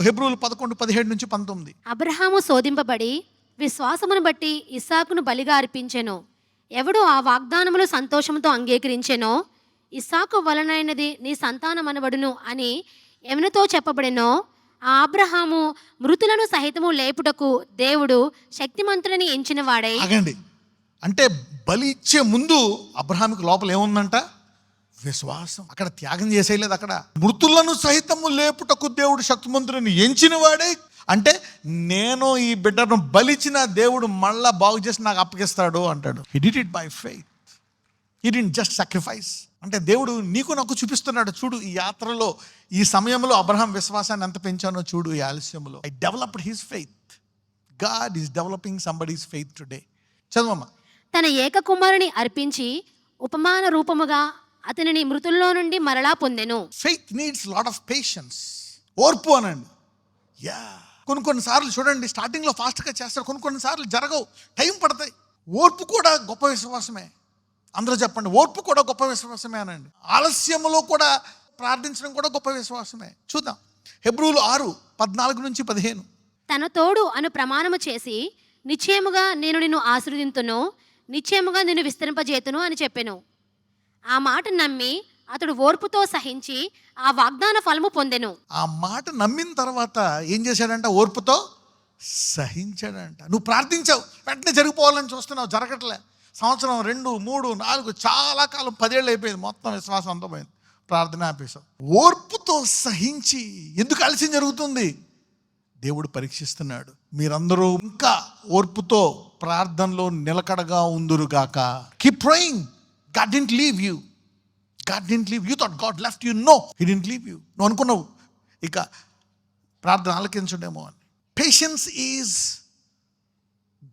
హెబ్రూలు 11:17-19. అబ్రహాము శోధింపబడి విశ్వాసమును బట్టి ఇస్సాకును బలిగా అర్పించెను. ఎవడు ఆ వాగ్దానములు సంతోషంతో అంగీకరించెనో ఇస్సాకు వలనైనది నీ సంతానమనబడును అని ఎవనితో చెప్పబడెనో ఆ అబ్రహాము మృతులను సహితము లేపుటకు దేవుడు శక్తిమంతులని ఎంచిన వాడై. ఆగండి, అంటే బలి ఇచ్చే ముందు అబ్రహాముకి లోపల ఏముందంట? విశ్వాసం. అక్కడ త్యాగం చేసేయలేదు. అక్కడ మృతులను సహితము లేపుటకు దేవుడు శక్తిమంతులని ఎంచిన వాడే. అంటే నేను ఈ బిడ్డను బలిచిన దేవుడు మళ్ళా బాగు చేసి నాకు అప్పగిస్తాడు అంటాడు. హి did it by faith, he didn't just sacrifice. అంటే దేవుడు నీకు నాకు చూపిస్తున్నాడు. చూడు, ఈ యాత్రలో, ఈ సమయంలో అబ్రహాం విశ్వాసాన్ని ఎంత పెంచానో చూడు. ఈ ఆలస్యంలో I developed his faith. God is developing somebody's faith today. చదవమ్మా. తన ఏక కుమారుని అర్పించి ఉపమాన రూపముగా అతనిని మృతుల్లో నుండి మరలా పొందెను. Faith needs lot of patience. ఓర్పు అనండి. యా, కొన్నిసార్లు చూడండి, స్టార్టింగ్లో ఫాస్ట్గా చేస్తారు, కొన్నిసార్లు జరగవు, టైం పడతాయి. ఓర్పు కూడా గొప్ప విశ్వాసమే. అందరూ చెప్పండి, ఓర్పు కూడా గొప్ప విశ్వాసమే అనండి. ఆలస్యంలో కూడా ప్రార్థించడం కూడా గొప్ప విశ్వాసమే. చూద్దాం, హెబ్రూలు 6:14-15. తన తోడు అను ప్రమాణము చేసి నిశ్చయముగా నేను నిన్ను ఆశీర్వదింతును, నిశ్చయముగా నిన్ను విస్తరింపజేతును అని చెప్పెను. ఆ మాట నమ్మి అతడు ఓర్పుతో సహించి ఆ వాగ్దాన ఫలము పొందెను. ఆ మాట నమ్మిన తర్వాత ఏం చేశాడంట? ఓర్పుతో సహించాడంట. నువ్వు ప్రార్థించావు, వెంటనే జరిగిపోవాలని చూస్తున్నావు, జరగట్లే. సంవత్సరం 2, 3, 4 చాలా కాలం, 10 ఏళ్ళు అయిపోయింది, మొత్తం విశ్వాసం అంతా పోయింది, ప్రార్థన ఆపేశావు. ఓర్పుతో సహించి, ఎందుకు ఆలస్యం జరుగుతుంది? దేవుడు పరీక్షిస్తున్నాడు. మీరందరూ ఇంకా ఓర్పుతో ప్రార్థనలో నిలకడగా ఉందురుగాక. Keep praying. God didn't leave you. God didn't leave you. You thought God left you. No, He didn't leave you. నువ్వు అనుకున్నావు ఇక ప్రార్థన ఆలకించడేమో అని. Patience is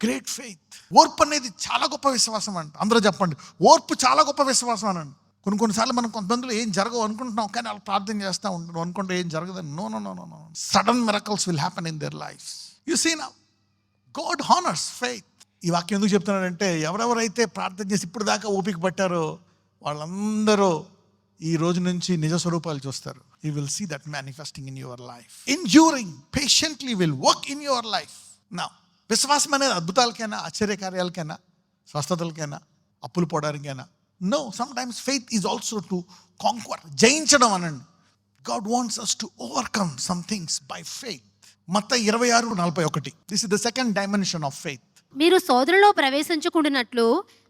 great faith. ఓర్పు అనేది చాలా గొప్ప విశ్వాసం అంట. అందరూ చెప్పండి, ఓర్పు చాలా గొప్ప విశ్వాసం అనండి. కొన్నిసార్లు మనం కొంతమందిలో ఏం జరగవు అనుకుంటున్నాం, కానీ వాళ్ళు ప్రార్థన చేస్తూ ఉంటాం, అనుకుంటే ఏం జరగదని. No no no no no sudden miracles will happen in their life. You see now, God honours faith. ఈ వాక్యం ఎందుకు చెప్తున్నాడంటే, ఎవరెవరైతే ప్రార్థన చేసి ఇప్పుడు దాకా ఓపిక పట్టారో వాళ్ళందరూ ఈ రోజు నుంచి నిజ స్వరూపాలు చూస్తారు. You will see that manifesting in your life. Enduring patiently will work in your life. నా విశ్వాసం అనేది అద్భుతాలకైనా, ఆశ్చర్యకార్యాలకైనా, స్వస్థతలకైనా, అప్పులు పోవడానికైనా. No, sometimes faith is also to conquer, జయించడం అనండి. God wants us to overcome some things by faith. Mattayi 26:41. This is the second dimension of faith. మీరు సోదరులో ప్రవేశించకుండానట్లు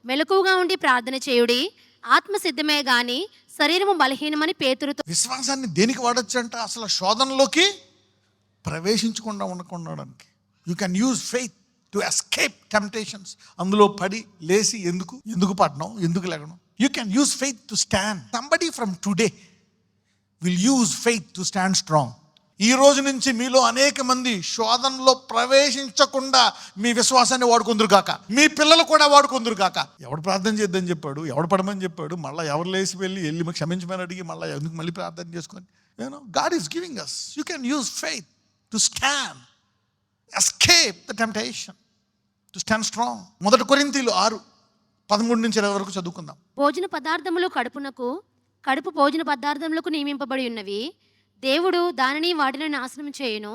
మెలకువగా ఉండి ప్రార్థన చేయుడి, ఆత్మ సిద్ధమే గాని శరీరము బలహీనమని పేతురుతో. విశ్వాసాన్ని దేనికి వాడచ్చు అంట? అసలు శోధనలోకి ప్రవేశించకుండా ఉండడానికి. You can use faith to escape temptations. అందులో పడి లేచి ఎందుకు పడడం, ఎందుకు లేగడం. You can use faith to stand. Somebody from today will use faith to stand strong. ఈ రోజు నుంచి మీలో అనేక మంది శోధనలో ప్రవేశించకుండా మీ విశ్వాసాన్ని వాడుకుందరు కాక, మీ పిల్లలు కూడా వాడుకుందరు కాక. ఎవడు ప్రార్థన చేద్దని చెప్పాడు, ఎవడు పడమని చెప్పాడు, మళ్ళీ ఎవరు లేచి వెళ్ళి క్షమించమని అడిగి మళ్ళీ ప్రార్థన చేసుకొని, God is giving us. You can use faith to stand, escape the temptation, to stand strong. 1 కొరింథీయులు 6:13-20 వరకు చదువుకుందాం. భోజన పదార్థములు కడుపు భోజన పదార్థములకు నియమింపబడి ఉన్నవి. దేవుడు దానిని వాటిని నాశనం చేయును.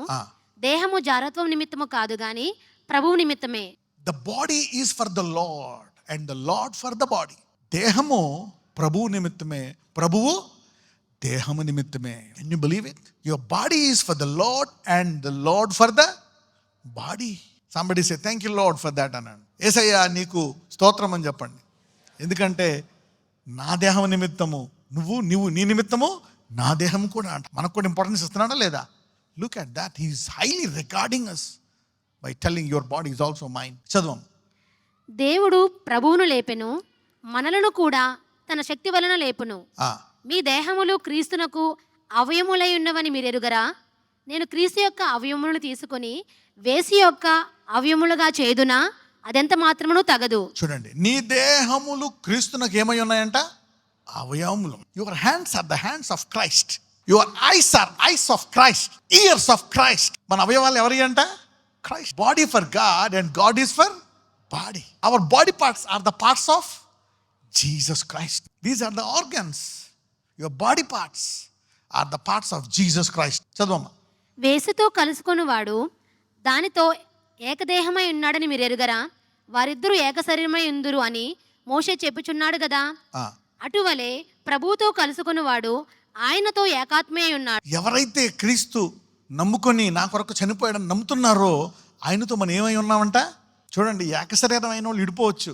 దేహము జారత్వం నిమిత్తము కాదు గాని ప్రభువు నిమిత్తమే. The body is for the lord and the lord for the body. దేహము ప్రభువు నిమిత్తమే, ప్రభువు దేహము నిమిత్తమే. Can you believe it? Your body is for the lord and the lord for the body. Somebody say thank you lord for that అన్నాడు. యేసయ్యా నీకు స్తోత్రం అని చెప్పండి. ఎందుకంటే నా దేహం నిమిత్తము నువ్వు నీ నిమిత్తము నా దేహం కూడా అంట. మనకు కూడా ఇంపార్టెన్స్ ఇస్తున్నాడా లేదా? Look at that. He is highly regarding us by telling your body is also mine. చదవం. దేవుడు ప్రభువును లేపెను, మనలను కూడా తన శక్తి వలన లేపును. మీ దేహములు క్రీస్తునకు అవయములై ఉన్నవని మీరు ఎరుగరా? నేను క్రీస్తు యొక్క అవయములను తీసుకొని వేసి యొక్క అవయములుగా చేదునా? అదెంత మాత్రమును తగదు. చూడండి, నీ దేహములు క్రీస్తునకు ఏమై ఉన్నాయంట? అవయవములు. Your hands are the hands of Christ. Your eyes are eyes of Christ, ears of Christ. మన అవయవాలు ఎవరి అంట? Christ. Body for God and God is for body. Our body parts are the parts of Jesus Christ. These are the organs. Your body parts are the parts of Jesus Christ. చదవమ్మా. వేసుతో కలుసుకొనివాడు దానితో ఏకదేహమై ఉన్నాడని మీరు ఎరుగరా? వారిద్దరూ ఏక శరీరమై ఉందురు అని మోషే చెప్పుచున్నాడు కదా. ఆ, అటువలే ప్రభువుతో కలుసుకొనివాడు ఆయనతో ఏకాత్మే ఉన్నాడు. ఎవరైతే క్రీస్తు నమ్ముకొని నా కొరకు చనిపోయాడని నమ్ముతున్నారో ఆయనతో మనం ఏమై ఉన్నామంట? చూడండి, ఏకశరీరమైన వాళ్ళు విడిపోవచ్చు,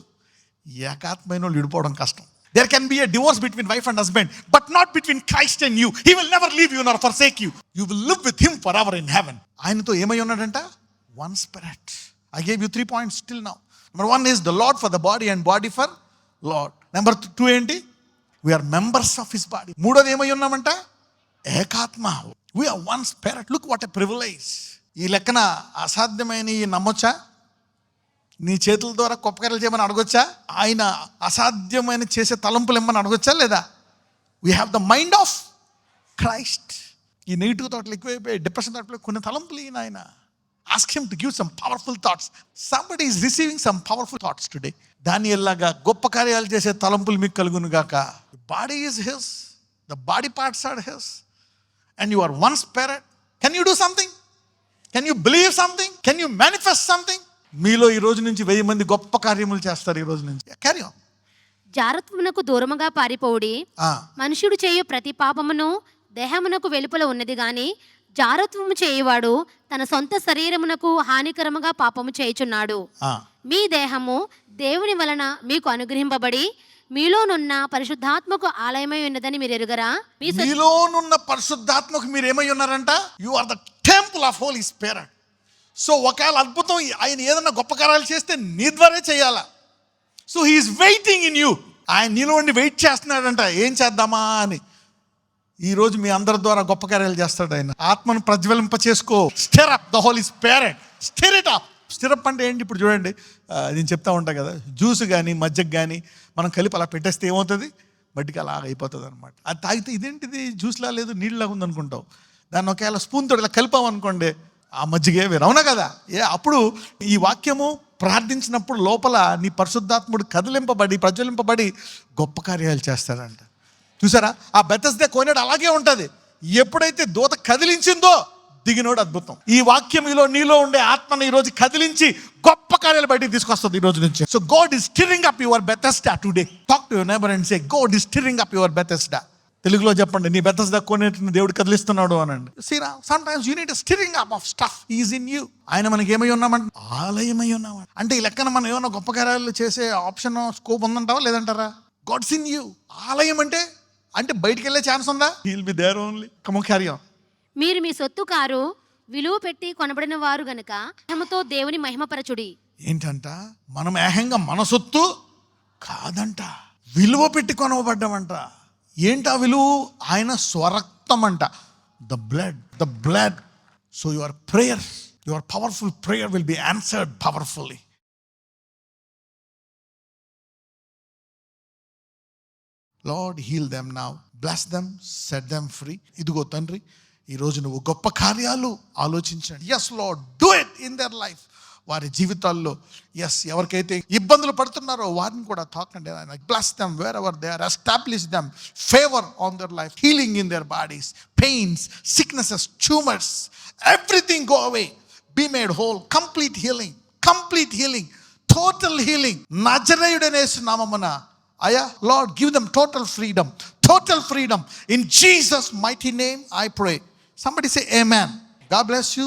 ఏకాత్మైన వాళ్ళు విడిపోవడం కష్టం. There can be a divorce between wife and husband, but not between Christ and you. He will never leave you nor forsake you. You will live with him forever in heaven. ఆయనతో ఏమై ఉన్నాడంట? One spirit. I gave you 3 points till now. Number 1 is the Lord for the body and body for Lord. Number 2 ఏంటి? We are members of his body. మూడోది ఏమై ఉన్నామంట? ఏకాత్మ. We are one spirit. Look what a privilege. ఈ లెక్కన అసాధ్యమైన ఈ నమ్మొచ్చా? నీ చేతుల ద్వారా కొప్పకరలు చేయమని అడగొచ్చా? ఆయన అసాధ్యమైన చేసే తలంపులు ఇమ్మని అడగొచ్చా లేదా? We have the mind of Christ. ఈ నెగిటివ్ థాట్లు ఎక్కువైపోయి డిప్రెషన్ థాట్లు కొన్ని తలంపులు ఈయన ఆయన. Ask him to give some powerful thoughts. Somebody is receiving some powerful thoughts today. దానియేలులాగా గొప్ప కార్యాలు చేసే తలంపులు మీకు కలుగును గాక. Body is his, the body parts are his, and you are one spirit. Can you do something? Can you believe something? Can you manifest something? మీలో ఈ రోజు నుంచి 1000 మంది గొప్ప కార్యములు చేస్తారు. ఈ రోజు నుంచి క్యారీ ఆన్. జారత్వమునకు దూరముగా పారిపోవుడి. మనుషుడు చేయు ప్రతి పాపమును దేహమునకు వెలుపల ఉన్నది గాని జారత్వము చేయువాడు తన సొంత శరీరమునకు హానికరముగా పాపము చేయుచున్నాడు. మీ దేహము దేవుని వలన మీకు అనుగ్రహింపబడి మీలోనున్న పరిశుద్ధాత్మకు ఆలయమై ఉన్నదని మీరు ఎరుగరా? మీలోనున్న పరిశుద్ధాత్మకు మీరు ఏమై ఉన్నారంట? You are the temple of holy spirit. So ఒకవేళ అద్భుతం ఆయన ఏదన్నా గొప్ప కార్యాలు చేస్తే నీ ద్వారా చేయాలా. So he is waiting in you. ఆయన నీలో ఉండి వెయిట్ చేస్తున్నాడంట, ఏం చేద్దామా అని. ఈరోజు మీ అందరి ద్వారా గొప్ప కార్యాలు చేస్తాడు ఆయన. ఆత్మను ప్రజ్వలింప చేసుకో. Stir up the holy spirit. Stir it up. Stir up అంటే ఏంటి? ఇప్పుడు చూడండి, నేను చెప్తా ఉంటా కదా, జ్యూస్ కానీ మజ్జిగ కానీ మనం కలిపి అలా పెట్టేస్తే ఏమవుతుంది? బట్టికి అలా అయిపోతుంది అనమాట. అది తాగితే ఇదేంటిది జ్యూస్లా లేదు నీళ్ళలాగా ఉందనుకుంటావు. దాన్ని ఒకవేళ స్పూన్ తోటి ఇలా కలిపామనుకోండి, ఆ మజ్జిగే వేరు. అవునా కదా? అప్పుడు ఈ వాక్యము ప్రార్థించినప్పుడు లోపల నీ పరిశుద్ధాత్ముడు కదిలింపబడి ప్రజ్వలింపబడి గొప్ప కార్యాలు చేస్తాడంట. చూసారా? ఆ బెతెస్దా కోనేరు అలాగే ఉంటుంది. ఎప్పుడైతే దూత కదిలించిందో దిగినోడు అద్భుతం. ఈ వాక్యం నీలో ఉండే ఆత్మను ఈరోజు కదిలించి గొప్ప కార్యాలు బయటికి తీసుకొస్తుంది ఈ రోజు నుంచి. So God is stirring up your Bethesda today. Talk to your neighbour and say, God is stirring up your Bethesda. తెలుగులో చెప్పండి, నీ బెతెస్దా కోనేటిని దేవుడు కదిలిస్తున్నాడు అనండి. సీరా, sometimes you need a stirring up of stuff. Is in you. ఆయన మనకి ఏమై ఉన్నామంటే ఆలయమై ఉన్నామంట. అంటే ఈ లెక్కన మనం ఏమైనా గొప్ప కార్యాలు చేసే ఆప్షన్ స్కోప్ ఉందంటావా లేదంటారా? God's in you. ఆలయం అంటే బయటికి వెళ్ళే ఛాన్స్ ఉందా? He will be there only. Come on, carry on. మీరు మీ సొత్తు కారు విలువ పెట్టి కొనబడిన వారు గనుక మహిమతో దేవుని మహిమపరచుడి. ఏంటంట? మనం ఏహంగా మన సొత్తు కాదంట, విలువ పెట్టి కొనబడ్డామంట. ఏంటా విలువ? ఆయన స్వరక్తం అంట. The blood. So your prayer, your powerful prayer will be answered powerfully. Lord, heal them now, bless them, set them free. ఇదిగో తండ్రి, ఈరోజు నువ్వు గొప్ప కార్యాలు ఆలోచించండి. Yes Lord, do it in their life. వారి జీవితాల్లో ఎవరికైతే ఇబ్బందులు పడుతున్నారో వారిని కూడా తాకండి. Bless them wherever they are. Establish them favour on their life. Healing in their bodies, pains, sicknesses, tumours, everything go away. Be made whole. Complete healing, total healing. నజరేయుడైన యేసు నామమున అయ్యా, lord, give them total freedom. In Jesus' mighty name I pray. Somebody say amen. God bless you.